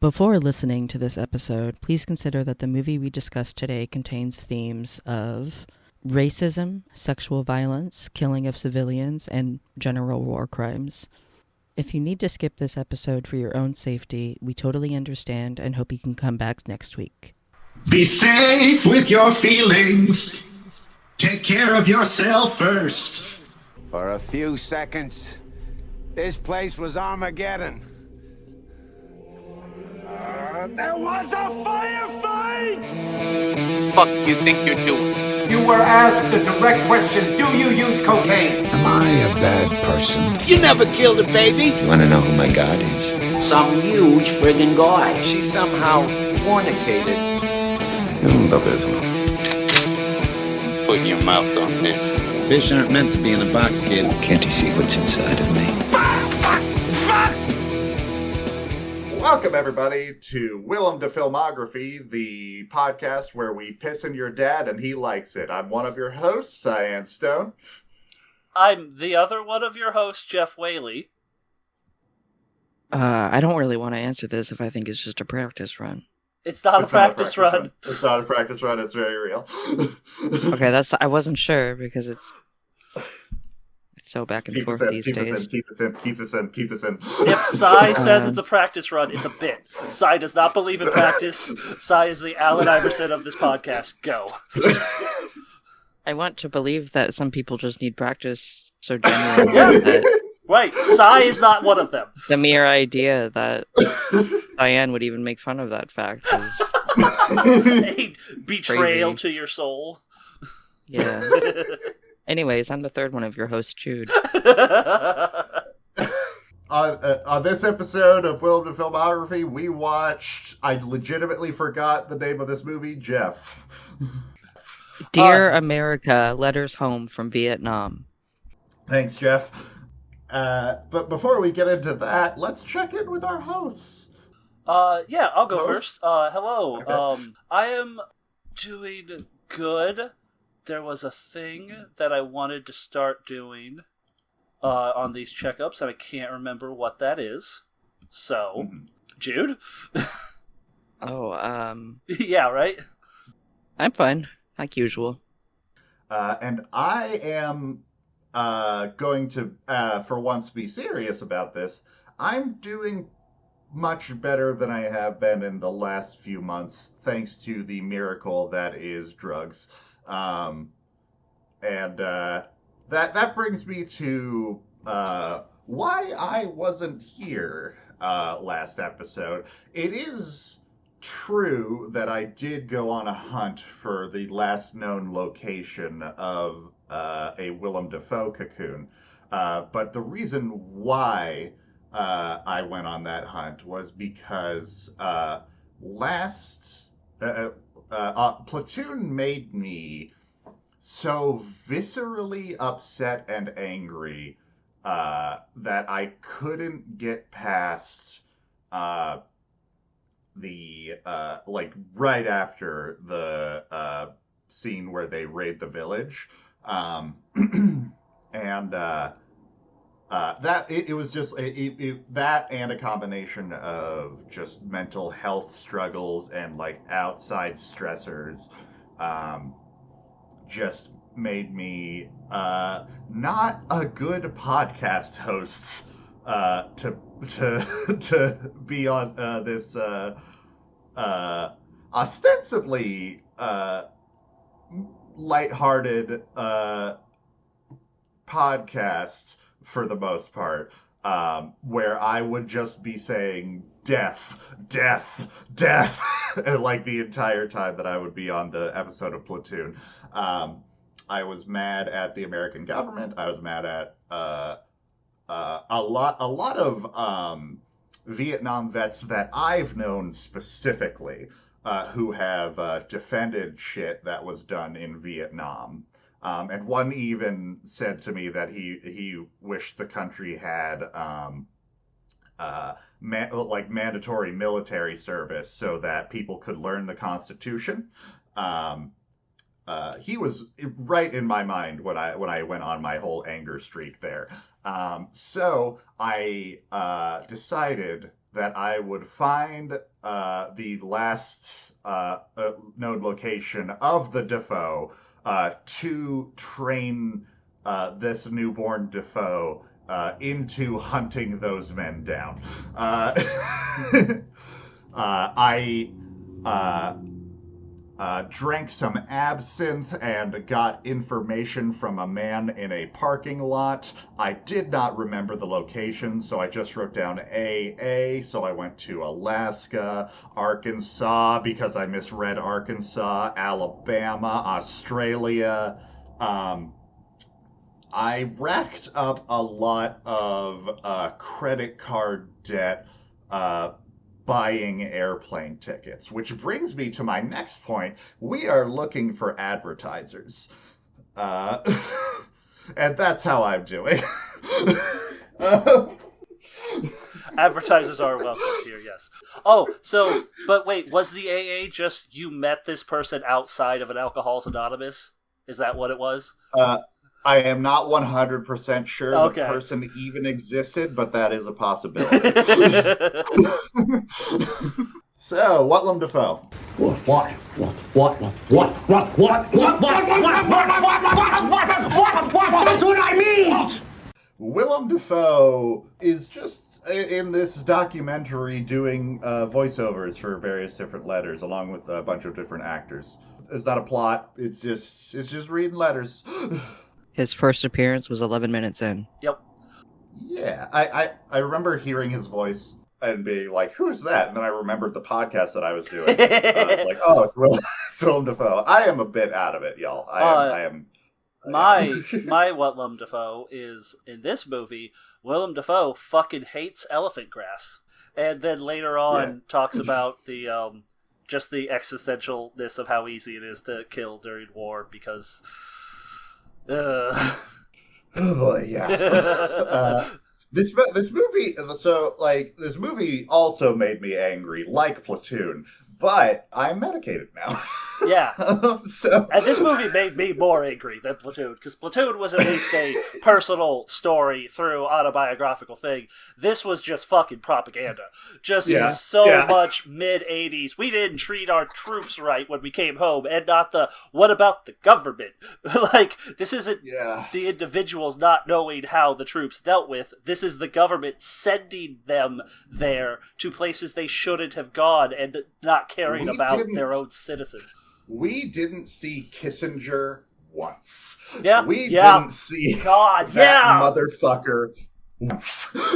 Before listening to this episode, please consider that the movie we discussed today contains themes of racism, sexual violence, killing of civilians, and general war crimes. If you need to skip this episode for your own safety, we totally understand and hope you can come back next week. Be safe with your feelings. Take care of yourself first. For a few seconds, this place was Armageddon. There was a firefight! Fuck you think you're doing? You were asked a direct question. Do you use cocaine? Am I a bad person? You never killed a baby. You want to know who my God is? Some huge friggin' guy. She somehow fornicated. Put your mouth on this. Fish aren't meant to be in a box, kid. Can't you see what's inside of me? Welcome, everybody, to Willem to Filmography, the podcast where we piss in your dad and he likes it. I'm one of your hosts, Cyan Stone. I'm the other one of your hosts, Jeff Whaley. I don't really want to answer this if I think it's just a practice run. It's not a practice run. It's not a practice run, it's very real. Okay, I wasn't sure because it's so back and forth these days. Keep this in. If Cy says it's a practice run, it's a bit. Cy does not believe in practice. Cy is the Allen Iverson of this podcast. Go. I want to believe that some people just need practice so genuinely that Right. Cy is not one of them. the mere idea that Diane would even make fun of that fact is A betrayal crazy. to your soul. Yeah. Anyways, I'm the third one of your hosts, Jude. On this episode of Willem to Filmography, we watched, I legitimately forgot the name of this movie, Jeff. Dear America, Letters Home from Vietnam. Thanks, Jeff. But before we get into that, let's check in with our hosts. Yeah, I'll go Host? first. Hello. Okay. I am doing good. There was a thing that I wanted to start doing on these checkups, and I can't remember what that is. So, Jude? Yeah, right? I'm fine, like usual. And I am going to, for once, be serious about this. I'm doing much better than I have been in the last few months, thanks to the miracle that is drugs. That brings me to why I wasn't here last episode. It is true that I did go on a hunt for the last known location of a Willem Dafoe cocoon, but the reason why I went on that hunt was because Platoon made me so viscerally upset and angry that I couldn't get past the right after the scene where they raid the village, and that it was just that and a combination of just mental health struggles and like outside stressors just made me not a good podcast host to be on this ostensibly lighthearted podcast for the most part, where I would just be saying death, death, death, like the entire time that I would be on the episode of Platoon. I was mad at the American government. I was mad at a lot of Vietnam vets that I've known specifically, who have defended shit that was done in Vietnam. And one even said to me that he wished the country had mandatory military service so that people could learn the Constitution. He was right in my mind when I went on my whole anger streak there. So I decided that I would find the last known location of the Defoe to train this newborn Defoe into hunting those men down. I drank some absinthe and got information from a man in a parking lot. I did not remember the location, so I just wrote down AA. So I went to Alaska, Arkansas, because I misread Arkansas, Alabama, Australia. I racked up a lot of credit card debt buying airplane tickets, which brings me to my next point. We are looking for advertisers. And that's how I'm doing. Advertisers are welcome here, yes. Oh, so, but wait, was the AA just you met this person outside of an Alcoholics Anonymous? Is that what it was? I am not 100% sure the person even existed, but that is a possibility. So, Willem Dafoe. That's what I mean! Willem Dafoe is just in this documentary doing voiceovers for various different letters, along with a bunch of different actors. It's not a plot. It's just reading letters. His first appearance was 11 minutes in. Yep. Yeah, I remember hearing his voice and being like, "Who is that?" And then I remembered the podcast that I was doing. I was like, "Oh, it's Willem Dafoe." I am a bit out of it, y'all. I am. My Willem Dafoe is in this movie. Willem Dafoe fucking hates elephant grass, and then later on talks about the just the existentialness of how easy it is to kill during war because. Oh boy, yeah. This movie, so like this movie also made me angry, like Platoon, but I'm medicated now. Yeah. So and this movie made me more angry than Platoon, because Platoon was at least a personal story through autobiographical thing. This was just fucking propaganda. Just much mid-'80s. We didn't treat our troops right when we came home, and not the, what about the government? Like, this isn't the individuals not knowing how the troops dealt with. This is the government sending them there to places they shouldn't have gone and not caring about their own citizens. We didn't see Kissinger once. Yeah. We didn't see that motherfucker once.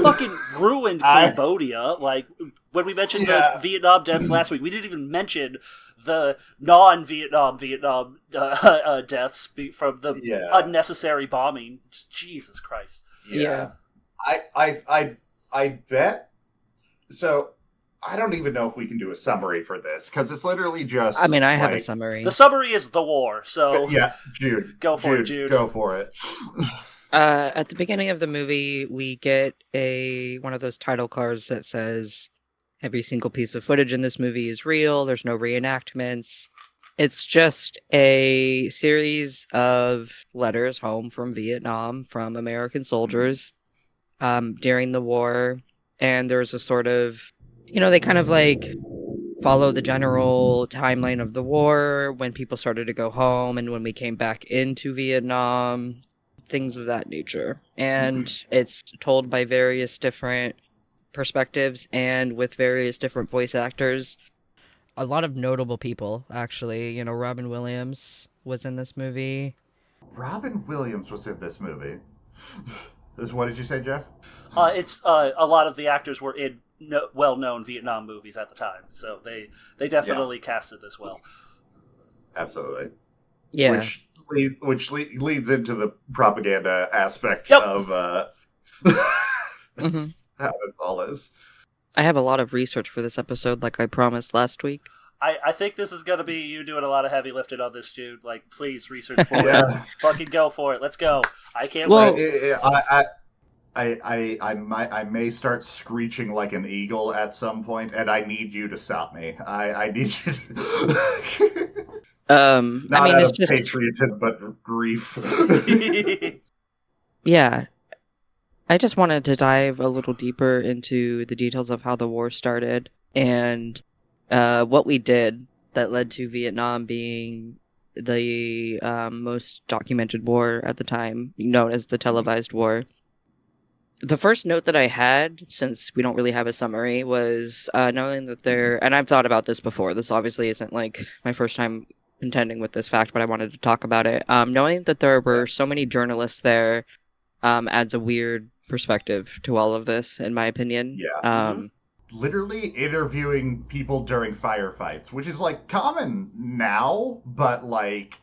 Fucking ruined Cambodia. Like, when we mentioned the Vietnam deaths last week, we didn't even mention the non-Vietnam deaths from the unnecessary bombing. Jesus Christ. Yeah. I bet. So, I don't even know if we can do a summary for this, because it's literally just... I mean, I have a summary. The summary is the war, so... Yeah, Jude. Go for it, Jude. Go for it. At the beginning of the movie, we get one of those title cards that says, every single piece of footage in this movie is real, there's no reenactments. It's just a series of letters home from Vietnam from American soldiers during the war, and there's a sort of... they kind of like follow the general timeline of the war, when people started to go home and when we came back into Vietnam, things of that nature. And it's told by various different perspectives and with various different voice actors. A lot of notable people, actually. Robin Williams was in this movie. Robin Williams was in this movie. What did you say, Jeff? It's a lot of the actors were in well-known Vietnam movies at the time, so they definitely casted this well. Absolutely. Yeah. Which leads into the propaganda aspect of how this all is. I have a lot of research for this episode, like I promised last week. I think this is going to be you doing a lot of heavy lifting on this, Jude. Like, please research for it. Fucking go for it. Let's go. I can't wait. I may start screeching like an eagle at some point, and I need you to stop me. I need you to... Not out it's of just patriotism, but grief. Yeah. I just wanted to dive a little deeper into the details of how the war started and what we did that led to Vietnam being the most documented war at the time, known as the televised war. The first note that I had, since we don't really have a summary, was knowing that and I've thought about this before, this obviously isn't like my first time contending with this fact, but I wanted to talk about it. Knowing that there were so many journalists there adds a weird perspective to all of this, in my opinion. Yeah. Literally interviewing people during firefights, which is like common now, but like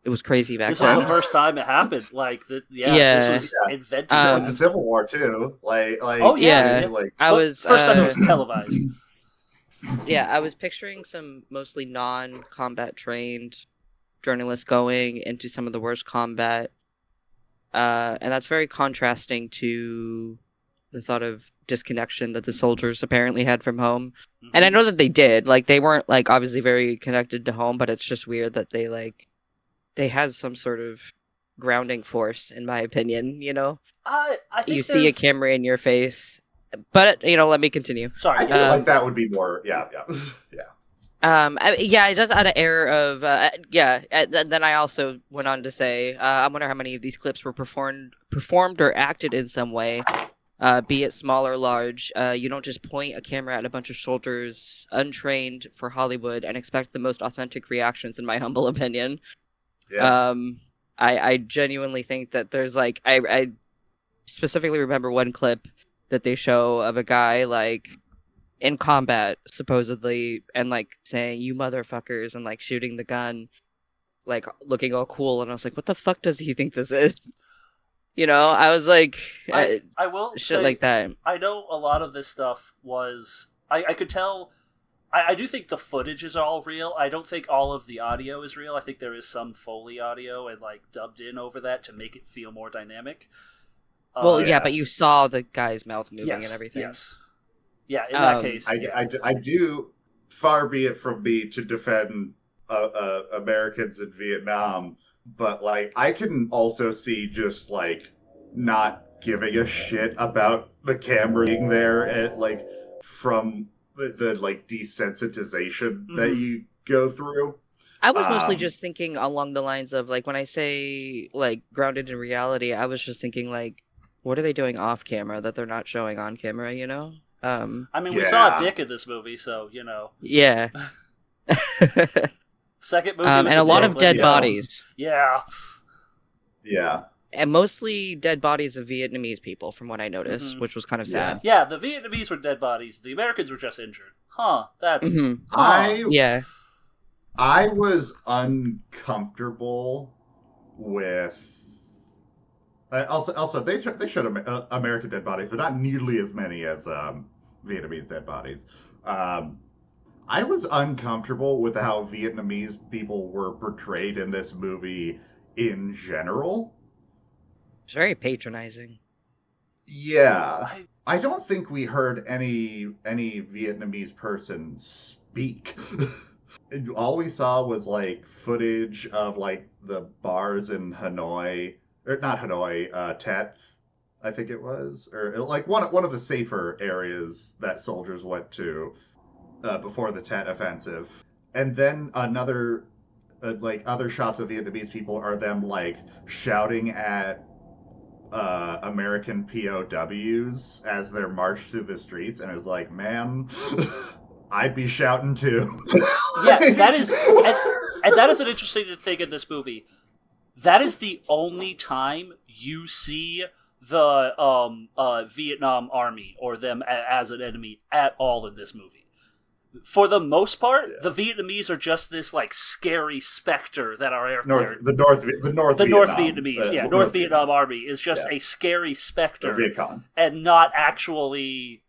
it was crazy back this then. was the first time it happened. Like, this was invented. During the Civil War too. Oh yeah, like I was first time it was televised. Yeah, I was picturing some mostly non-combat trained journalists going into some of the worst combat, and that's very contrasting to the thought of disconnection that the soldiers apparently had from home. Mm-hmm. And I know that they did. Like, they weren't, like, obviously very connected to home, but it's just weird that they had some sort of grounding force, in my opinion, you know? I think you see a camera in your face. But, you know, let me continue. Sorry. I feel like that would be more, yeah. It does add an air of, then I also went on to say, I wonder how many of these clips were performed or acted in some way, be it small or large. You don't just point a camera at a bunch of soldiers untrained for Hollywood and expect the most authentic reactions, in my humble opinion. Yeah. I genuinely think that there's, like, I specifically remember one clip that they show of a guy, like, in combat, supposedly, and, like, saying, "You motherfuckers," and, like, shooting the gun, like, looking all cool, and I was like, what the fuck does he think this is? You know, I was like... I will shit say, like that. I know a lot of this stuff was... I could tell... I do think the footage is all real. I don't think all of the audio is real. I think there is some Foley audio and, like, dubbed in over that to make it feel more dynamic. Well, yeah, but you saw the guy's mouth moving and everything. Yes. Yeah, in that case. I do, far be it from me to defend Americans in Vietnam, but, like, I can also see just, like, not giving a shit about the camera being there, and, like, from the like, desensitization that you go through. I was mostly just thinking along the lines of, like, when I say, like, grounded in reality, I was just thinking, like, what are they doing off camera that they're not showing on camera, you know? I mean, we saw a dick in this movie, so, you know. Yeah. Second movie and a lot of dead bodies. Yeah. Yeah. And mostly dead bodies of Vietnamese people, from what I noticed, which was kind of sad. Yeah, the Vietnamese were dead bodies. The Americans were just injured. Huh, that's... Mm-hmm. Huh. I was uncomfortable with... Also, they showed American dead bodies, but not nearly as many as Vietnamese dead bodies. I was uncomfortable with how Vietnamese people were portrayed in this movie in general. It's very patronizing. Yeah. I don't think we heard any Vietnamese person speak. All we saw was, like, footage of, like, the bars in Hanoi. Or not Hanoi, Tet, I think it was. Or, like, one of the safer areas that soldiers went to before the Tet offensive. And then other shots of Vietnamese people are them, like, shouting at American POWs as they're marched through the streets, and it's like, man, I'd be shouting too. Yeah, that is, and that is an interesting thing in this movie. That is the only time you see the Vietnam Army or them as an enemy at all in this movie. For the most part, the Vietnamese are just this, like, scary specter that are there. The North Vietnamese, North Vietnam Army is just a scary specter, and not actually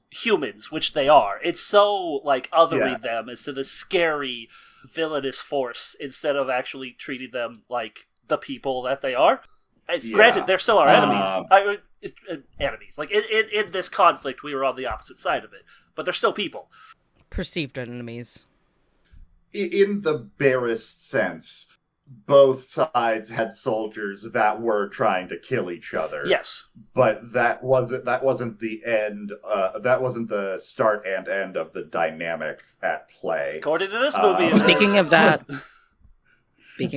humans, which they are. It's so, like, othering them as to the scary, villainous force instead of actually treating them like the people that they are. And granted, they're still our enemies. Enemies. Like, in this conflict, we were on the opposite side of it, but they're still people. Perceived enemies. In the barest sense, both sides had soldiers that were trying to kill each other. Yes. But that wasn't the end. That wasn't the start and end of the dynamic at play. According to this movie, Speaking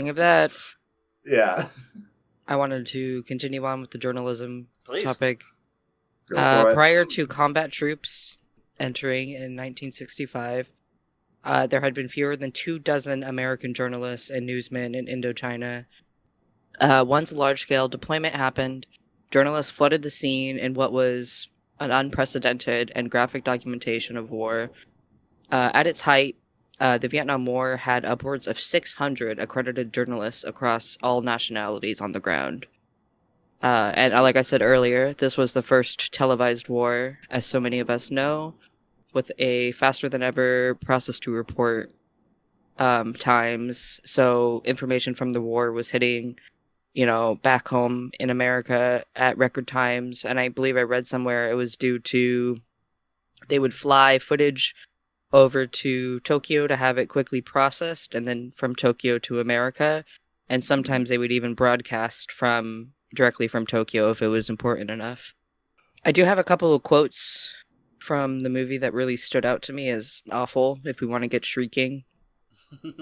of that, yeah, I wanted to continue on with the journalism Please. topic. Go for it. Prior to combat troops entering in 1965, there had been fewer than 24 American journalists and newsmen in Indochina. Once a large-scale deployment happened, journalists flooded the scene in what was an unprecedented and graphic documentation of war. At its height, the Vietnam War had upwards of 600 accredited journalists across all nationalities on the ground. And like I said earlier, this was the first televised war, as so many of us know, with a faster-than-ever process-to-report times. So information from the war was hitting, back home in America at record times. And I believe I read somewhere it was due to they would fly footage over to Tokyo to have it quickly processed, and then from Tokyo to America. And sometimes they would even broadcast directly from Tokyo if it was important enough. I do have a couple of quotes from the movie that really stood out to me as awful, if we want to get shrieking.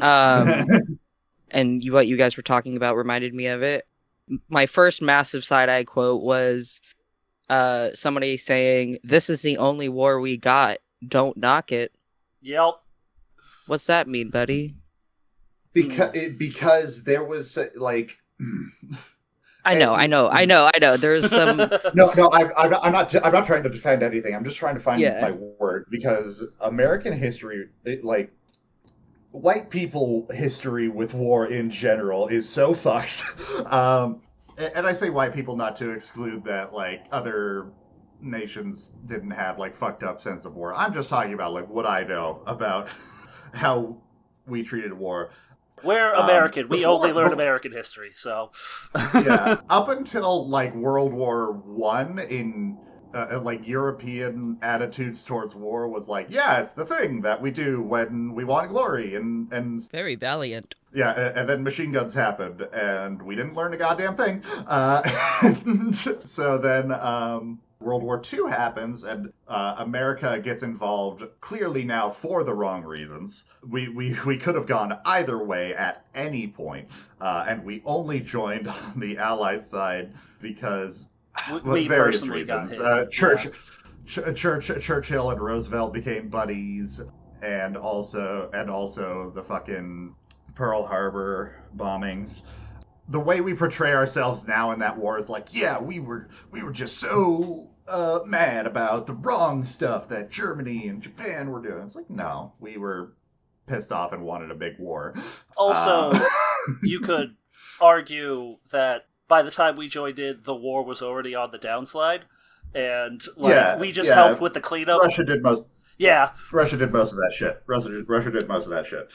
And what you guys were talking about reminded me of it. My first massive side-eye quote was somebody saying, "This is the only war we got. Don't knock it." Yep. What's that mean, buddy? Because there was like. I know. There's some. No. I'm not trying to defend anything. I'm just trying to find my word, because American history, white people history with war in general is so fucked. And I say white people not to exclude that other nations didn't have fucked up sense of war. I'm just talking about what I know about how we treated war. We're American. We only learn American history, so. Yeah, up until World War One, in European attitudes towards war was it's the thing that we do when we want glory, and very valiant. Yeah, and then machine guns happened, and we didn't learn a goddamn thing. So then World War II happens, and America gets involved, clearly now for the wrong reasons. We could have gone either way at any point, and we only joined on the Allied side because we various personally reasons. got hit. Churchill and Roosevelt became buddies, and also the fucking Pearl Harbor bombings. The way we portray ourselves now in that war is we were just so mad about the wrong stuff that Germany and Japan were doing. It's no, we were pissed off and wanted a big war. Also, you could argue that by the time we joined in, the war was already on the downslide, and we just helped with the cleanup. Russia did most. Yeah, Russia did most of that shit. Russia did most of that shit,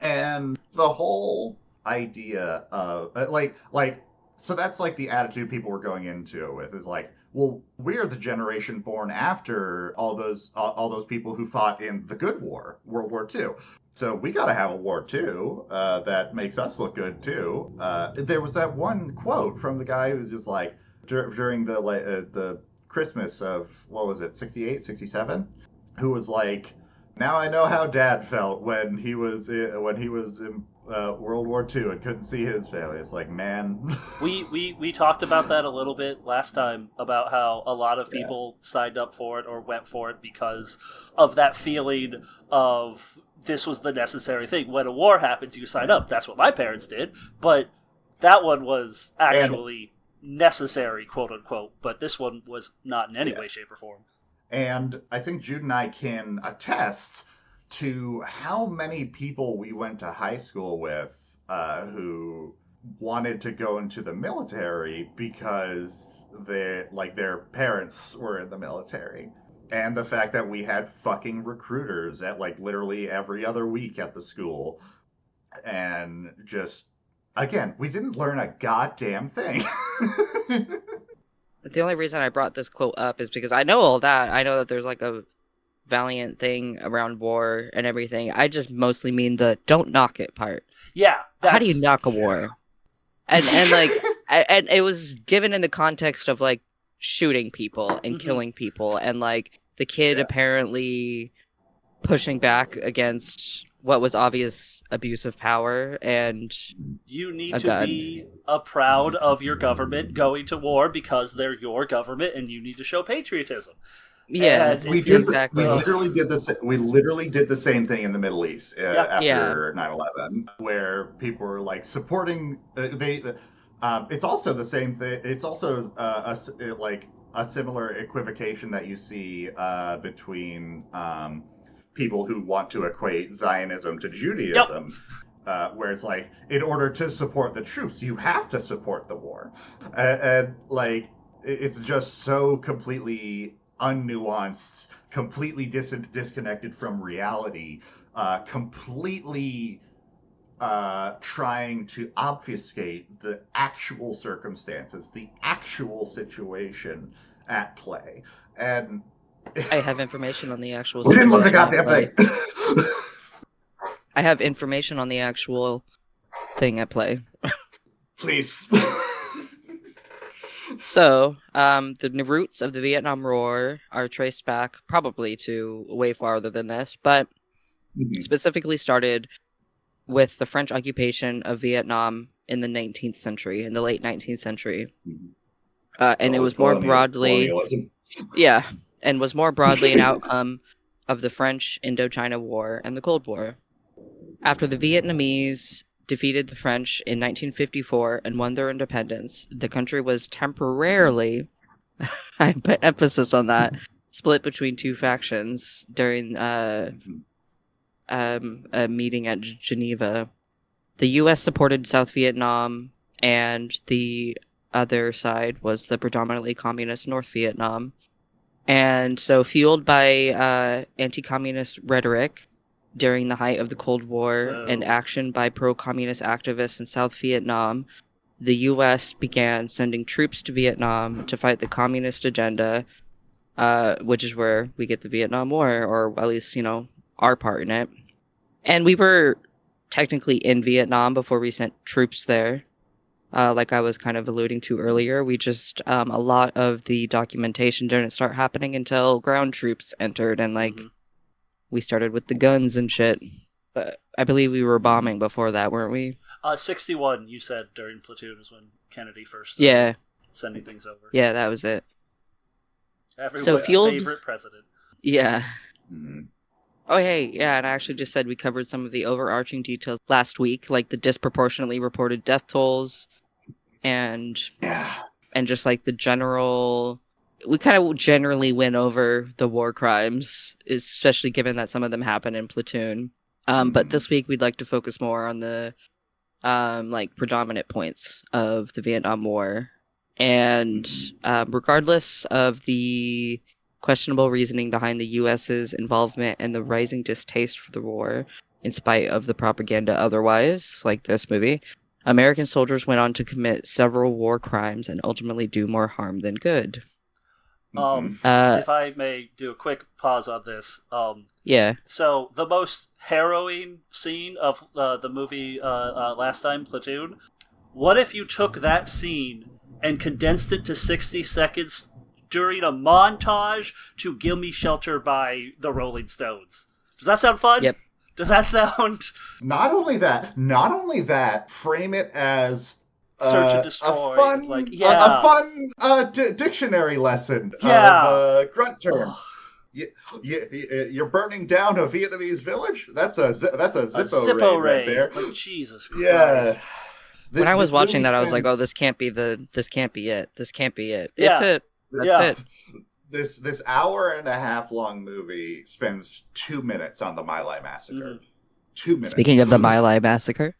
and the whole idea of so that's the attitude people were going into it with is well, we're the generation born after all those people who fought in the good war, World War II. So we got to have a war too that makes us look good too. There was that one quote from the guy who's just during the Christmas of, what was it, 68, 67, who was now I know how Dad felt when he was in World War II and couldn't see his family. It's man. We talked about that a little bit last time, about how a lot of people signed up for it or went for it because of that feeling of this was the necessary thing. When a war happens, you sign up. That's what my parents did. But that one was actually necessary, quote unquote. But this one was not in any way, shape, or form. And I think Jude and I can attest to how many people we went to high school with who wanted to go into the military because their parents were in the military. And the fact that we had fucking recruiters at literally every other week at the school. And just, again, we didn't learn a goddamn thing. The only reason I brought this quote up is because I know all that. I know that there's valiant thing around war and everything. I just mostly mean the don't knock it part. Yeah. How do you knock a war? And like, and it was given in the context of like shooting people and killing people, and like the kid apparently pushing back against what was obvious abuse of power, and you need to be proud of your government going to war because they're your government, and you need to show patriotism. Yeah, we literally did this. We literally did the same thing in the Middle East after 9/11, where people were like supporting. It's also the same thing. It's also a similar equivocation that you see between people who want to equate Zionism to Judaism. Where it's like, in order to support the troops, you have to support the war, and like it's just so completely unnuanced, completely disconnected from reality, completely trying to obfuscate the actual circumstances, the actual situation at play. And I have information on the actual. We didn't look at goddamn thing. I have information on the actual thing at play. Please. So, the roots of the Vietnam War are traced back probably to way farther than this, but specifically started with the French occupation of Vietnam in the 19th century, in the late 19th century. And it was more broadly... Yeah, and was more broadly an outcome of the French Indochina War and the Cold War. After the Vietnamese defeated the French in 1954 and won their independence, the country was temporarily, I put emphasis on that, split between two factions during a meeting at Geneva. The U.S. supported South Vietnam, and the other side was the predominantly communist North Vietnam. And so, fueled by anti-communist rhetoric during the height of the Cold War and action by pro-communist activists in South Vietnam, the U.S. began sending troops to Vietnam to fight the communist agenda, which is where we get the Vietnam War, or at least, our part in it. And we were technically in Vietnam before we sent troops there. Like I was kind of alluding to earlier, we just, a lot of the documentation didn't start happening until ground troops entered, and we started with the guns and shit. But I believe we were bombing before that, weren't we? 61, you said, during Platoon is when Kennedy first sending things over. Yeah, that was it. Everyone's favorite president. Yeah. Mm-hmm. Oh, hey, yeah, and I actually just said we covered some of the overarching details last week, like the disproportionately reported death tolls, and just like the general... We kind of generally went over the war crimes, especially given that some of them happen in Platoon. But this week we'd like to focus more on the predominant points of the Vietnam War. And regardless of the questionable reasoning behind the U.S.'s involvement and the rising distaste for the war, in spite of the propaganda otherwise, like this movie, American soldiers went on to commit several war crimes and ultimately do more harm than good. If I may do a quick pause on this. So the most harrowing scene of the movie last time, Platoon, what if you took that scene and condensed it to 60 seconds during a montage to Gimme Shelter by the Rolling Stones? Does that sound fun? Yep. Does that sound... Not only that, frame it as... Search and destroy, a fun dictionary lesson of grunt terms. You're burning down a Vietnamese village. That's a Zippo raid right there. Like, Jesus Christ. Yeah. When I was watching that, I was like, "Oh, this can't be it. This can't be it. Yeah. It's it. That's it." This hour and a half long movie spends 2 minutes on the My Lai massacre. Mm-hmm. 2 minutes. Speaking of the My Lai massacre,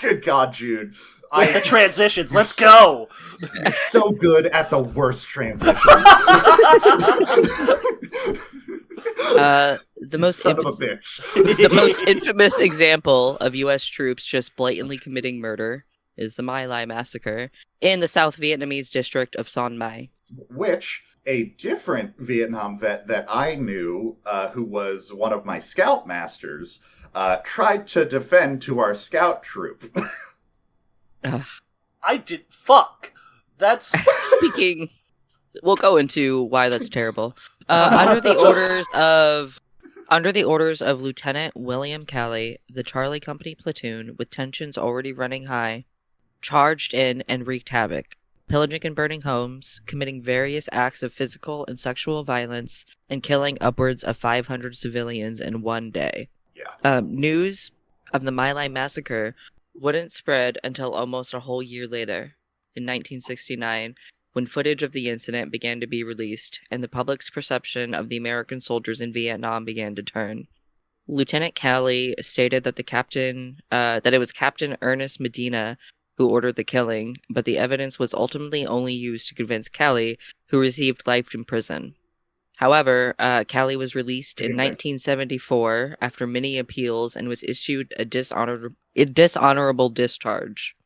good God, Jude. The transitions, let's go! So good at the worst transitions. The most Son of a bitch. The most infamous example of U.S. troops just blatantly committing murder is the My Lai massacre in the South Vietnamese district of Son Mai. Which a different Vietnam vet that I knew, who was one of my scout masters, tried to defend to our scout troop. I did. Fuck. That's. Speaking, we'll go into why that's terrible. Under the orders of Lieutenant William Calley, the Charlie Company platoon, with tensions already running high, charged in and wreaked havoc, pillaging and burning homes, committing various acts of physical and sexual violence, and killing upwards of 500 civilians in one day. Yeah. News of the My Lai massacre wouldn't spread until almost a whole year later, in 1969, when footage of the incident began to be released and the public's perception of the American soldiers in Vietnam began to turn. Lieutenant Calley stated that that it was Captain Ernest Medina who ordered the killing, but the evidence was ultimately only used to convince Calley, who received life in prison. However, Calley was released in 1974 after many appeals and was issued a dishonorable discharge.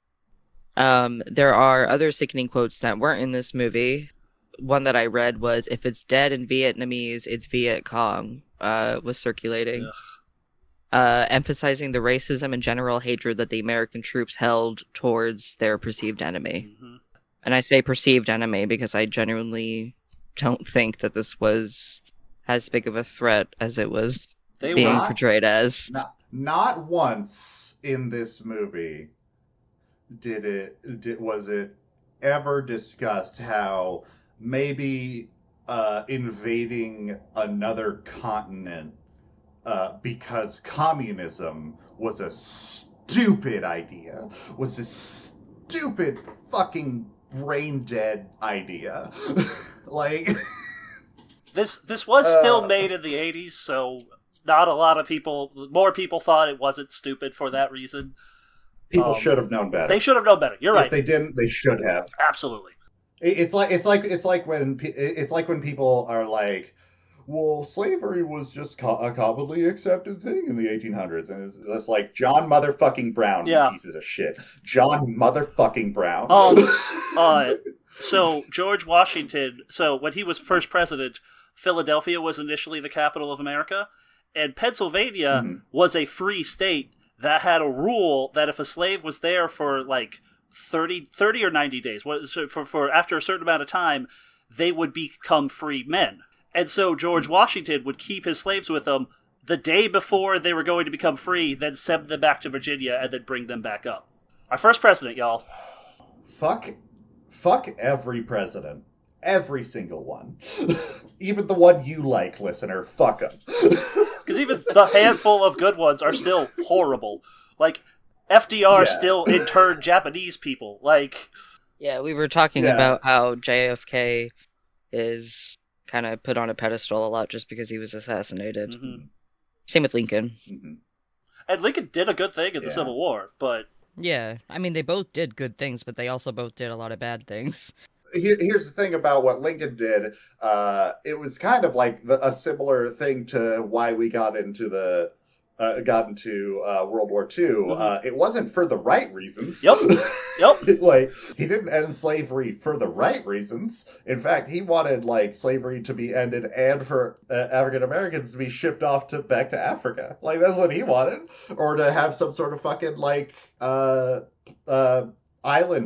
There are other sickening quotes that weren't in this movie. One that I read was, "If it's dead in Vietnamese, it's Viet Cong," was circulating. Emphasizing the racism and general hatred that the American troops held towards their perceived enemy. Mm-hmm. And I say perceived enemy because I genuinely don't think that this was as big of a threat as it was portrayed as. Not once in this movie was it ever discussed how maybe invading another continent because communism was a stupid idea, was a stupid fucking brain dead idea. Like this was still made in the 80s, so not a lot of more people thought it wasn't stupid for that reason. People should have known better. They should have known better. You're right. If they didn't, they should have. Absolutely. It's like when people are like, well, slavery was just a commonly accepted thing in the 1800s, and it's like John motherfucking Brown, you pieces of shit. John motherfucking Brown. So George Washington. So when he was first president, Philadelphia was initially the capital of America, and Pennsylvania was a free state that had a rule that if a slave was there for like 30 or 90 days, for after a certain amount of time, they would become free men. And so George Washington would keep his slaves with him the day before they were going to become free, then send them back to Virginia, and then bring them back up. Our first president, y'all. Fuck every president. Every single one. Even the one you like, listener. Fuck them. Because even the handful of good ones are still horrible. Like, FDR still interned Japanese people. Like... Yeah, we were talking about how JFK is kind of put on a pedestal a lot just because he was assassinated. Mm-hmm. Same with Lincoln. Mm-hmm. And Lincoln did a good thing in the Civil War, but... Yeah, I mean, they both did good things, but they also both did a lot of bad things. Here's the thing about what Lincoln did. It was kind of like a similar thing to why we got into World War II. Mm-hmm. It wasn't for the right reasons. Yep. Like, he didn't end slavery for the right reasons. In fact, he wanted like slavery to be ended and for African Americans to be shipped off back to Africa. Like, that's what he wanted, or to have some sort of fucking like island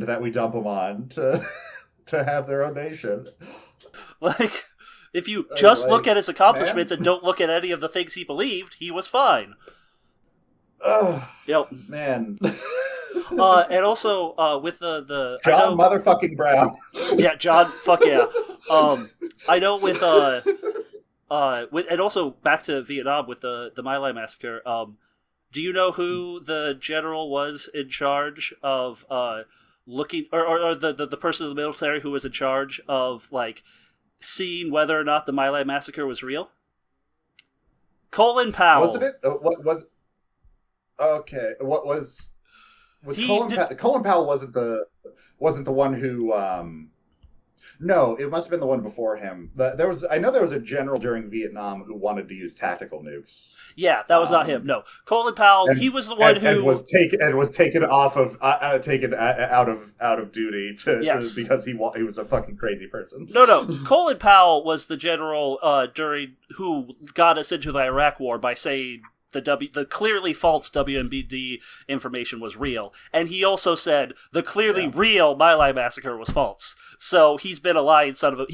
that we dump them on to have their own nation. Like, if you just look at his accomplishments and don't look at any of the things he believed, he was fine. Yep. Man. And also, with the John motherfucking Brown. Yeah, John, fuck yeah. I know with and also back to Vietnam with the My Lai massacre, do you know who the general was in charge of, looking, or the person in the military who was in charge of, like, seeing whether or not the My Lai massacre was real? Colin Powell. Wasn't it? What was? Okay. What was? Was Colin Powell wasn't the one who No, it must have been the one before him. I know there was a general during Vietnam who wanted to use tactical nukes. Yeah, that was not him. No, Colin Powell. He was the one who was taken off of out of duty because he was a fucking crazy person. No. Colin Powell was the general during who got us into the Iraq War by saying the clearly false WMBD information was real, and he also said the clearly real My Lai massacre was false. So he was a lying son of a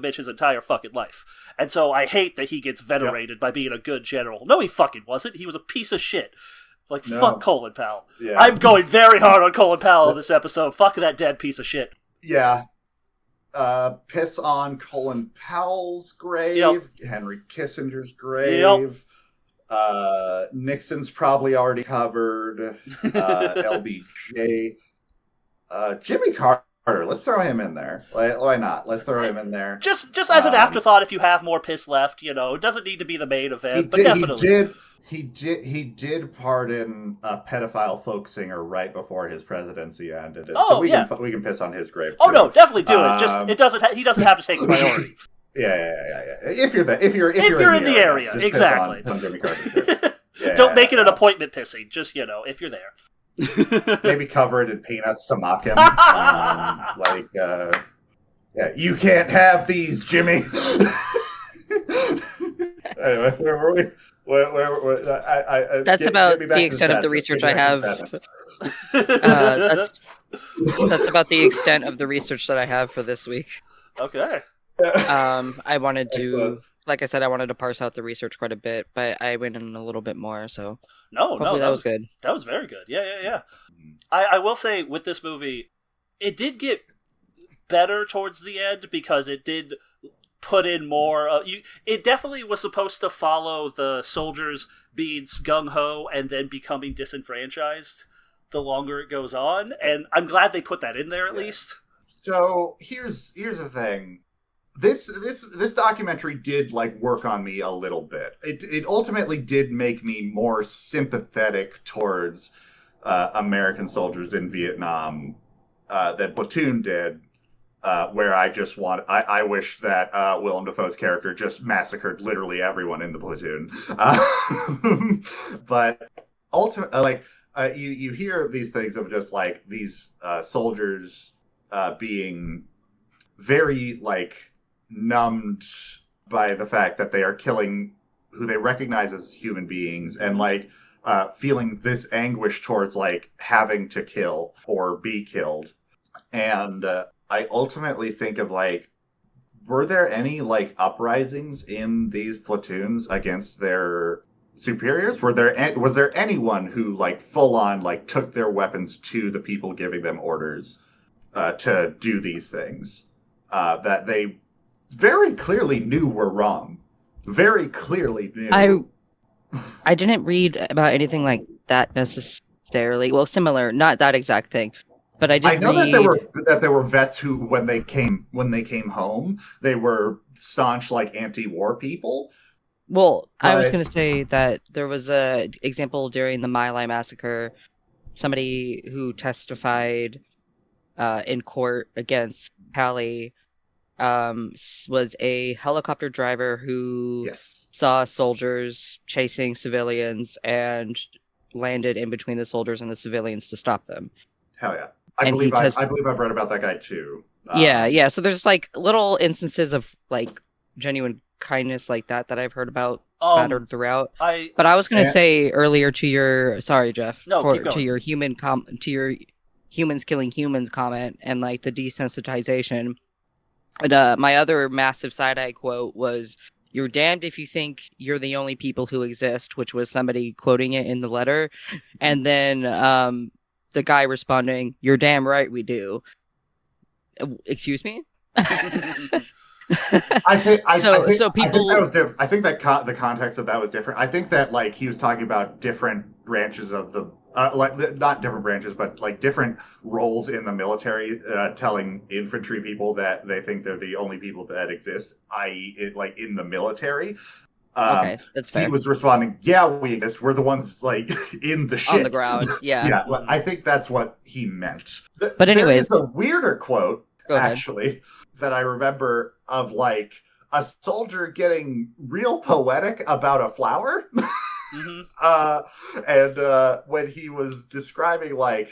bitch his entire fucking life, and so I hate that he gets venerated by being a good general. No, he fucking wasn't. He was a piece of shit. Fuck Colin Powell. Yeah. I'm going very hard on Colin Powell this episode. Fuck that dead piece of shit. Yeah. Piss on Colin Powell's grave. Yep. Henry Kissinger's grave. Yep. Nixon's probably already covered. LBJ. Jimmy Carter. Let's throw him in there. Why not? Let's throw him in there. Just as an afterthought, if you have more piss left, it doesn't need to be the main event, but definitely. He did pardon a pedophile folk singer right before his presidency ended. So we can piss on his grave. Oh no, definitely do it. Just he doesn't have to take priority. Yeah. If you're in the area, exactly. On Jimmy Carter's Don't make it an appointment pissing. Just if you're there. Maybe cover it in peanuts to mock him. You can't have these, Jimmy. Anyway, where were we? That's about the extent of the research I have. That's about the extent of the research that I have for this week. Okay. I wanted to, like I said, I wanted to parse out the research quite a bit, but I went in a little bit more. So hopefully that was good. That was very good. Yeah. I will say with this movie, it did get better towards the end because it did put in more. It definitely was supposed to follow the soldiers being gung-ho and then becoming disenfranchised the longer it goes on, and I'm glad they put that in there at least. So here's the thing. This documentary did work on me a little bit. It ultimately did make me more sympathetic towards American soldiers in Vietnam than Platoon did. Where I wish that Willem Dafoe's character just massacred literally everyone in the platoon. But ultimately, you hear these things of just these soldiers being very numbed by the fact that they are killing who they recognize as human beings, and feeling this anguish towards having to kill or be killed. And I ultimately think of were there any uprisings in these platoons against their superiors? Was there anyone who full on took their weapons to the people giving them orders to do these things that they very clearly knew were wrong? Very clearly knew. I didn't read about anything like that necessarily. Well, similar, not that exact thing. But I know that there were vets who, when they came home, they were staunch anti-war people. Well, I was going to say that there was a example during the My Lai massacre. Somebody who testified in court against Pally was a helicopter driver who saw soldiers chasing civilians and landed in between the soldiers and the civilians to stop them. Hell yeah. I believe I've read about that guy too. Yeah. So there's little instances of genuine kindness like that I've heard about spattered throughout. But I was going to say earlier to your Jeff, to your humans killing humans comment and the desensitization. And my other massive side-eye quote was, "You're damned if you think you're the only people who exist," which was somebody quoting it in the letter, and then the guy responding, "You're damn right we do." Excuse me? I think that was different. I think that the context of that was different. I think that he was talking about different branches of the not different branches, but different roles in the military, telling infantry people that they think they're the only people that exist, i.e., in the military. Okay, that's fair. He was responding, "Yeah, we exist. We're the ones in the shit on the ground." Yeah, yeah. I think that's what he meant. But anyways, there's a weirder quote, Go ahead. actually, that I remember of like a soldier getting real poetic about a flower. And when he was describing like,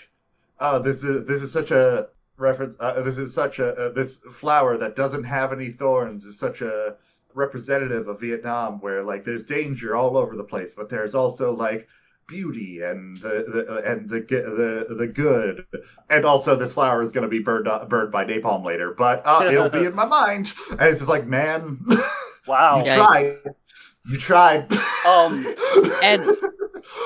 oh, this is such a reference. This flower that doesn't have any thorns is such a representative of Vietnam, where like there's danger all over the place, but there's also like beauty and the good, and also this flower is going to be burned by napalm later, but it'll be in my mind. And it's just like, man, wow, you tried. And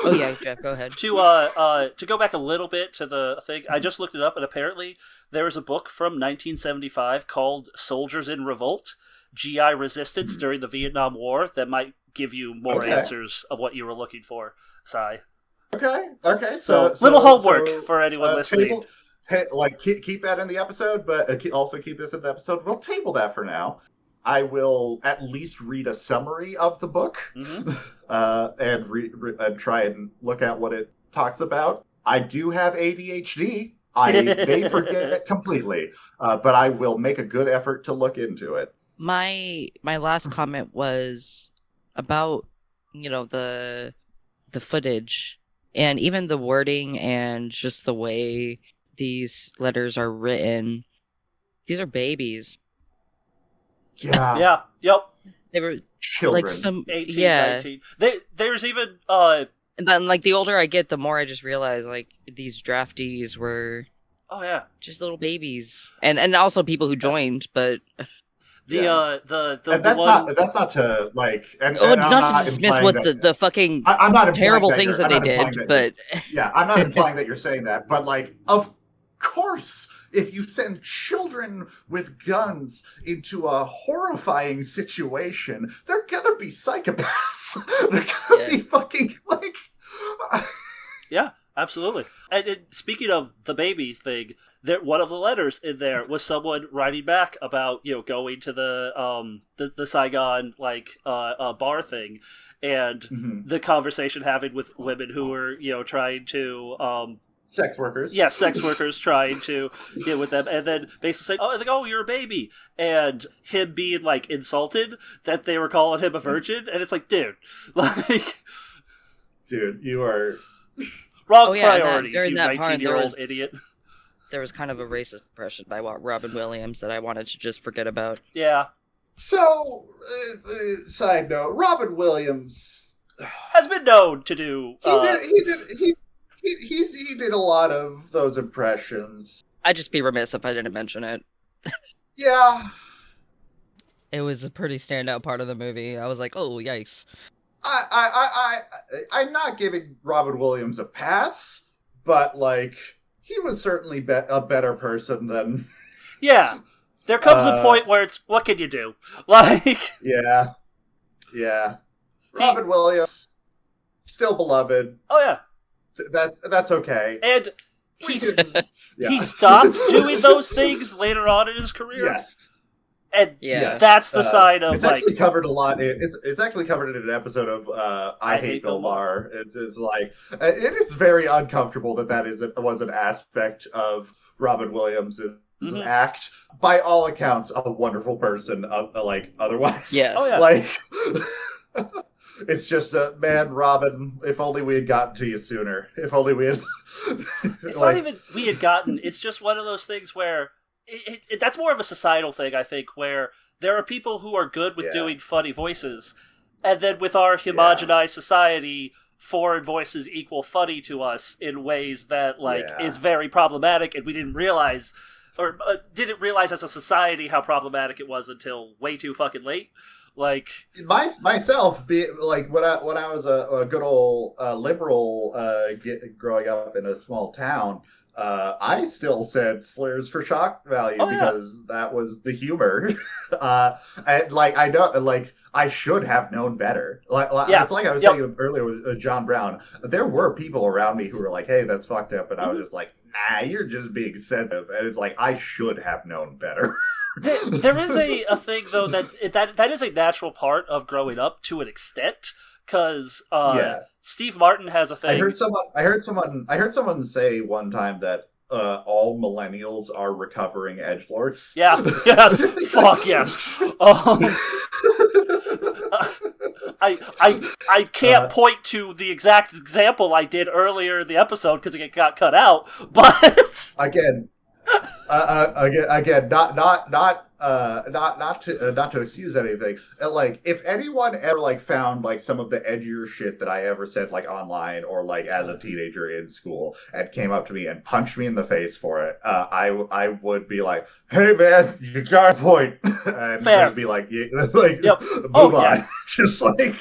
oh yeah, Jeff, go ahead. To go back a little bit to the thing, I just looked it up, and apparently there is a book from 1975 called "Soldiers in Revolt: GI Resistance During the Vietnam War" that might give you more answers of what you were looking for, Sai. Okay. So little homework for anyone listening. Keep that in the episode, but also keep this in the episode. We'll table that for now. I will at least read a summary of the book, and try and look at what it talks about. I do have ADHD. I may forget it completely, but I will make a good effort to look into it. My last comment was about, the footage and even the wording and just the way these letters are written. These are babies. Yeah. Yeah. Yep. They were children. like some 18, 19. There's even and then like the older I get, the more I just realize like these draftees were just little babies, and also people who joined, but that's not to like. And it's not to dismiss what the fucking I'm not terrible things that they did, but I'm not implying that you're saying that, but like, of course, if you send children with guns into a horrifying situation, they're gonna be psychopaths. They're gonna be fucking like. Yeah, absolutely. And speaking of the baby thing, one of the letters in there was someone writing back about going to the Saigon bar thing, and the conversation having with women who were trying to sex workers. Yeah, sex workers trying to get with them, and then basically saying, "Oh, you're a baby," and him being like insulted that they were calling him a virgin, and it's like, dude, you are wrong priorities, you 19-year-old idiot. There was kind of a racist impression by Robin Williams that I wanted to just forget about. Yeah. So, side note: Robin Williams has been known to do. He did a lot of those impressions. I'd just be remiss if I didn't mention it. Yeah. It was a pretty standout part of the movie. I was like, oh, yikes. I'm not giving Robin Williams a pass, but, like, he was certainly a better person than... Yeah. There comes a point where it's, what can you do? Like... Yeah. Robin Williams, still beloved. Oh, yeah. That's okay. And he stopped doing those things later on in his career. Yes. And that's the side of it's actually covered a lot. It's actually covered in an episode of I Hate Bill Maher. It's like it is very uncomfortable that was an aspect of Robin Williams' act. By all accounts, a wonderful person. Like otherwise, like. It's just man, Robin, if only we had gotten to you sooner. If only we had... It's not even we had gotten. It's just one of those things where... that's more of a societal thing, I think, where there are people who are good with doing funny voices, and then with our homogenized society, foreign voices equal funny to us in ways that, is very problematic, and we didn't realize... Or didn't realize as a society how problematic it was until way too fucking late. Like myself, when I was a good old liberal growing up in a small town, I still said slurs for shock value because that was the humor. And I know, I should have known better. It's like I was saying earlier with John Brown. There were people around me who were like, "Hey, that's fucked up," and I was just like, "Nah, you're just being sensitive." And it's like I should have known better. There is a thing though that is a natural part of growing up to an extent, because Steve Martin has a thing. I heard someone say one time that all millennials are recovering edgelords. Yeah, yes, fuck yes. I can't point to the exact example I did earlier in the episode because it got cut out, but again, not to excuse anything. Like, if anyone ever like found like some of the edgier shit that I ever said like online or like as a teenager in school and came up to me and punched me in the face for it, I would be like, "Hey man, you got a point," and fair. just be like, yeah, like, yep. move on. Yeah. Just like,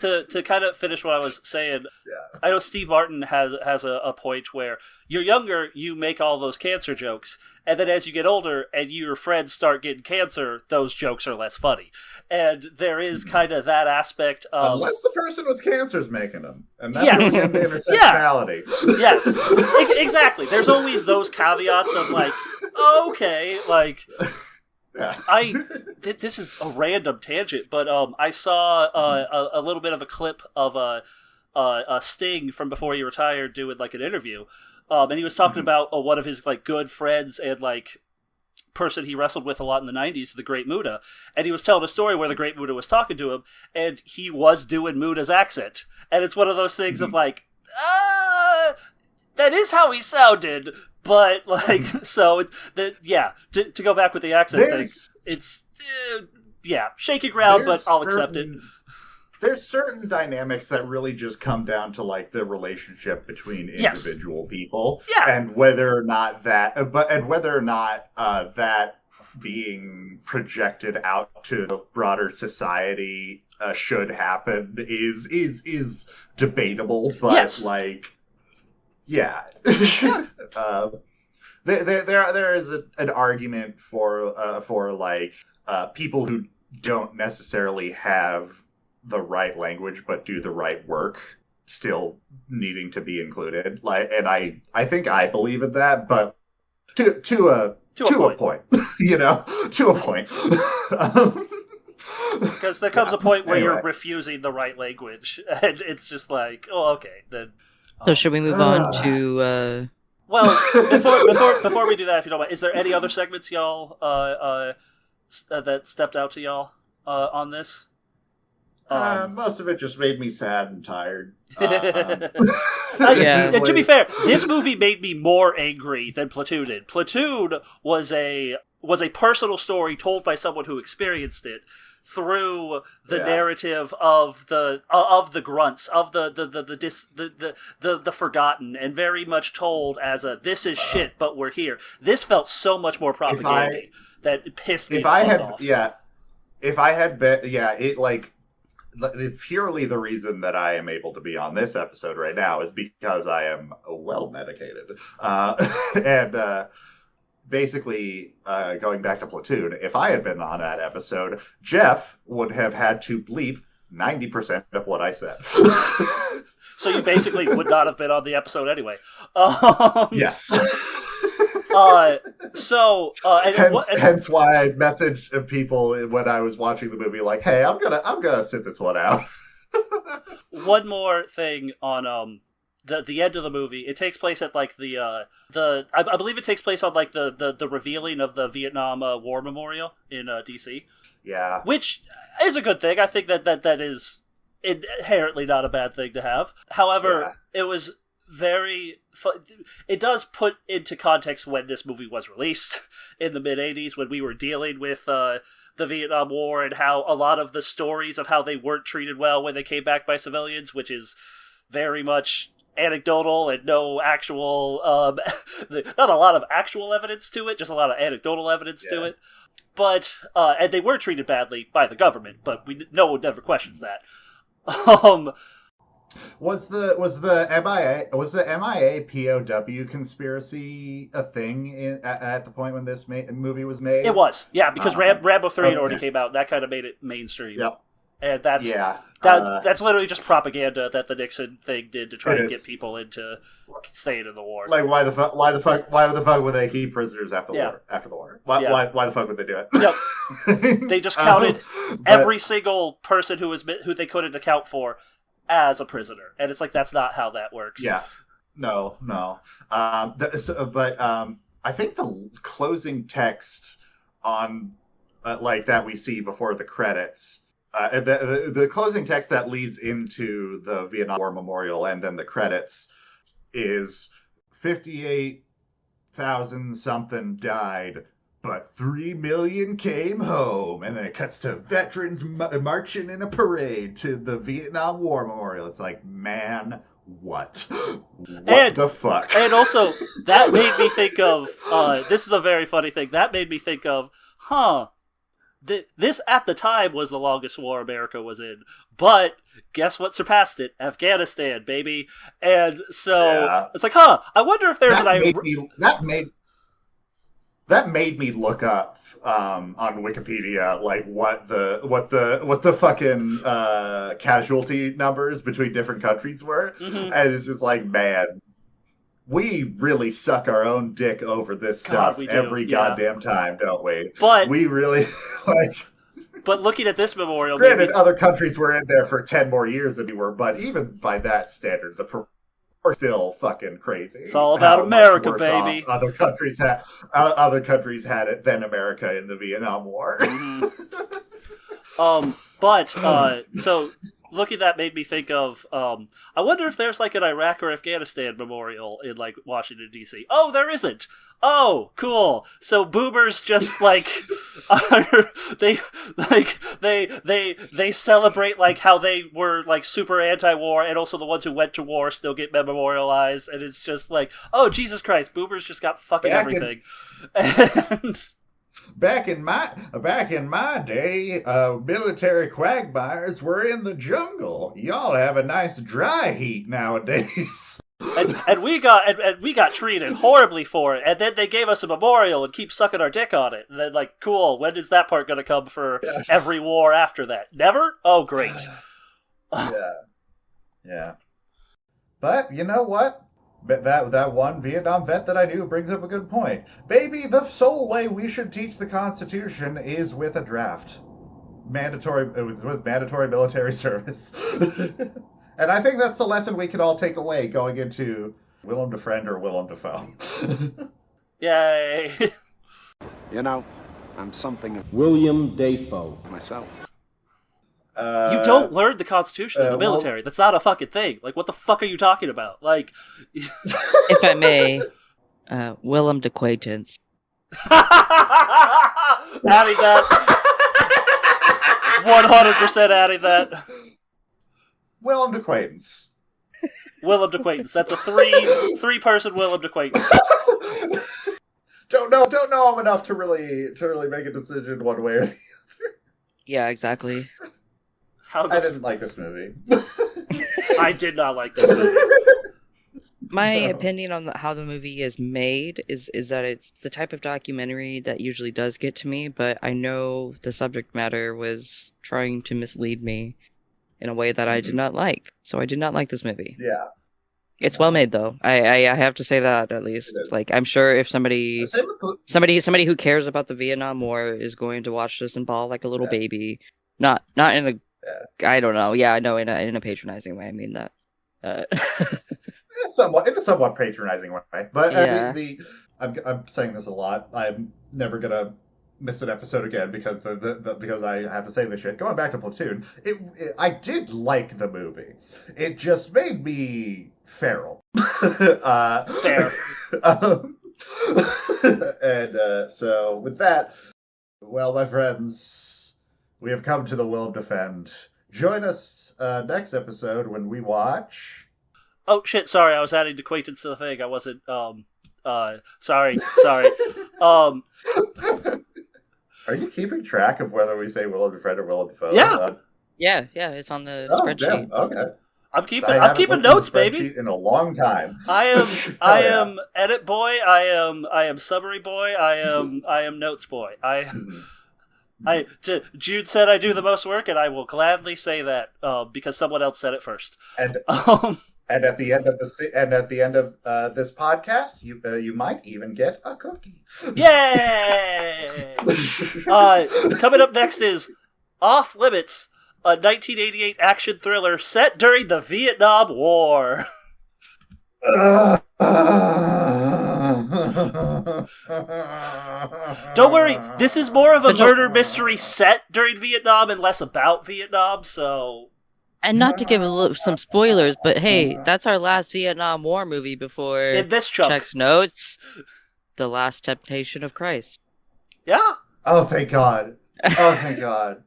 to kind of finish what I was saying, yeah. I know Steve Martin has a point where you're younger, you make all those cancer jokes, and then as you get older and your friends start getting cancer, those jokes are less funny. And there is kind of that aspect of... Unless the person with cancer is making them. And that's yes. again intersectionality. Yeah. Yes. Exactly. There's always those caveats of like, okay, like... Yeah. This is a random tangent, but I saw a little bit of a clip of a Sting from before he retired doing like an interview, and he was talking about one of his like good friends and like person he wrestled with a lot in the 90s, the Great Muta, and he was telling a story where the Great Muta was talking to him, and he was doing Muta's accent, and it's one of those things of like, that is how he sounded. But, like, so, to go back with the accent thing, it's, shaky ground, but I'll accept it. There's certain dynamics that really just come down to, like, the relationship between individual people. Yeah. And whether or not that, that being projected out to the broader society should happen is debatable, but, like... Yeah. There is an argument for like people who don't necessarily have the right language but do the right work still needing to be included. Like, and I think I believe in that, but to a point, you know, to a point. Because there comes a point where you're refusing the right language, and it's just like, oh, okay, then. So should we move on to? Well, before we do that, if you don't mind, is there any other segments y'all that stepped out to y'all on this? Most of it just made me sad and tired. To be fair, this movie made me more angry than Platoon did. Platoon was a personal story told by someone who experienced it through the narrative of the grunts, of the forgotten, and very much told as a this is shit, but we're here. This felt so much more propaganda that it pissed me off. If I had been, it like. Purely the reason that I am able to be on this episode right now is because I am well medicated. And basically, going back to Platoon, if I had been on that episode, Jeff would have had to bleep 90% of what I said. So you basically would not have been on the episode anyway. Yes. Hence why I messaged people when I was watching the movie, like, "Hey, I'm gonna sit this one out." One more thing on the end of the movie. It takes place at like I believe it takes place on like the revealing of the Vietnam War Memorial in DC. Yeah, which is a good thing. I think that is inherently not a bad thing to have. However, it was very it does put into context when this movie was released in the mid-'80s, when we were dealing with the Vietnam War and how a lot of the stories of how they weren't treated well when they came back by civilians, which is very much anecdotal and no actual not a lot of actual evidence to it, just a lot of anecdotal evidence to it. But and they were treated badly by the government, but no one ever questions that. Was the MIA POW conspiracy a thing at the point when this movie was made? It was, because Rambo 3 had already came out. That kind of made it mainstream. Yep. And that's literally just propaganda that the Nixon thing did to try to get people into staying in the war. Like, why the fuck would they keep prisoners after the war? Why the fuck would they do it? Yep. They just counted every single person who they couldn't account for as a prisoner, and it's like that's not how that works. Yeah, No. But I think the closing text on like that we see before the credits, the closing text that leads into the Vietnam War Memorial and then the credits is 58,000 something died, but 3 million came home. And then it cuts to veterans marching in a parade to the Vietnam War Memorial. It's like, man, what the fuck? And also, that made me think of, this is a very funny thing, that made me think of, this at the time was the longest war America was in, but guess what surpassed it? Afghanistan, baby. And so, It's like, I wonder if there's that made me look up on Wikipedia like what the fucking casualty numbers between different countries were, and it's just like, man, we really suck our own dick over this stuff every goddamn time, don't we? But we really like. But looking at this memorial, granted, other countries were in there for 10 more years than we were, but even by that standard, are still fucking crazy. It's all about America, baby. Other countries had it than America in the Vietnam War. So looking at that made me think of, I wonder if there's like an Iraq or Afghanistan memorial in like Washington D.C. Oh, there isn't. Oh, cool. So boomers just like they celebrate like how they were like super anti-war, and also the ones who went to war still get memorialized, and it's just like, oh, Jesus Christ, boomers just got fucking everything. Back in my day, military quagmires were in the jungle. Y'all have a nice dry heat nowadays. And we got treated horribly for it, and then they gave us a memorial and keep sucking our dick on it. And then, like, cool, when is that part going to come for every war after that? Never? Oh, great. Yeah. But you know what? That one Vietnam vet that I knew brings up a good point. Baby, the sole way we should teach the Constitution is with a draft. With mandatory military service. And I think that's the lesson we can all take away going into Willem Dafoe or Willem Dafoe. Yay! You know, I'm something of William Dafoe. myself. You don't learn the Constitution in the military. That's not a fucking thing. Like, what the fuck are you talking about? Like, if I may, Willem Daquaintance. Adding that. 100% adding that. Willem Daquaintance. Willem Daquaintance. That's a three-person Willem Daquaintance. Don't know him enough to really make a decision one way or the other. Yeah, exactly. I didn't like this movie. I did not like this movie. My opinion on how the movie is made is that it's the type of documentary that usually does get to me, but I know the subject matter was trying to mislead me in a way that I did not like. So I did not like this movie. Yeah. It's well made though. I have to say that at least. Like, I'm sure if somebody who cares about the Vietnam War is going to watch this and bawl like a little baby, not in a I don't know. Yeah, I know in a patronizing way. I mean that. In a somewhat patronizing way, but I'm saying this a lot. I'm never gonna miss an episode again because because I have to say this shit. Going back to Platoon, I did like the movie. It just made me feral. Fair. And so with that, well, my friends, we have come to the Will Defend. Join us next episode when we watch. Oh shit! Sorry, I was adding acquaintance to the thing. I wasn't. Sorry. Are you keeping track of whether we say Willem Dafoe or Willem Dafoe? Yeah. It's on the spreadsheet. Damn. Okay. I'm keeping notes, baby. In a long time. I am edit boy. I am summary boy. I am notes boy. Jude said I do the most work, and I will gladly say that because someone else said it first. And at the end of this podcast, you might even get a cookie. Yay! Coming up next is Off Limits, a 1988 action thriller set during the Vietnam War. Don't worry, this is more of a murder mystery set during Vietnam and less about Vietnam, so... And not to give some spoilers, but hey, that's our last Vietnam War movie before in this chunk. Check's notes. The Last Temptation of Christ. Yeah. Oh, thank God. Oh, thank God.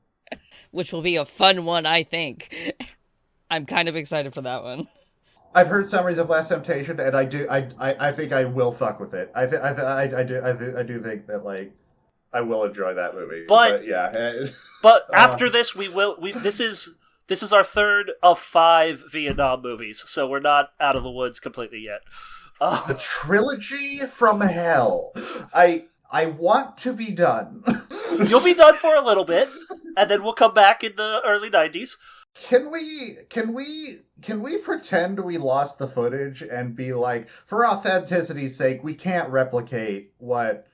Which will be a fun one, I think. I'm kind of excited for that one. I've heard summaries of Last Temptation, and I think I will fuck with it. I do think that, like, I will enjoy that movie. But yeah. But after this, this is our third of 5 Vietnam movies, so we're not out of the woods completely yet. The trilogy from hell. I want to be done. You'll be done for a little bit, and then we'll come back in the early 90s. Can we pretend we lost the footage and be like, for authenticity's sake, we can't replicate what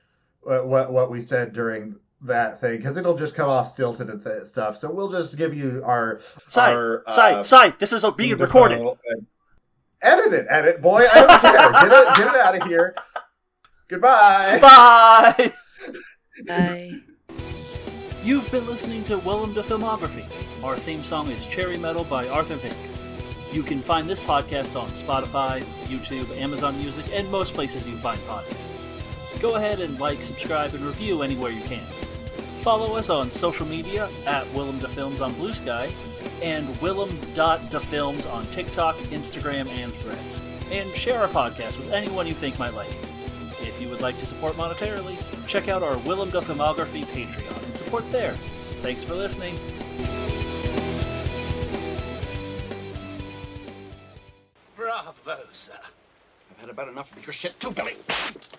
we said during that thing, because it'll just come off stilted and stuff. So we'll just give you our side. This is being recorded. Edit, boy. I don't care. Get it out of here. Goodbye. Bye. Bye. You've been listening to Willem the Filmography. Our theme song is Cherry Metal by Arthur Vink. You can find this podcast on Spotify, YouTube, Amazon Music, and most places you find podcasts. Go ahead and like, subscribe, and review anywhere you can. Follow us on social media at WillemDaFilms on Blue Sky and Willem.DaFilms on TikTok, Instagram, and Threads. And share our podcast with anyone you think might like it. If you would like to support monetarily, check out our Willem the Filmography Patreon and support there. Thanks for listening. Bravo, sir. I've had about enough of your shit too, Billy.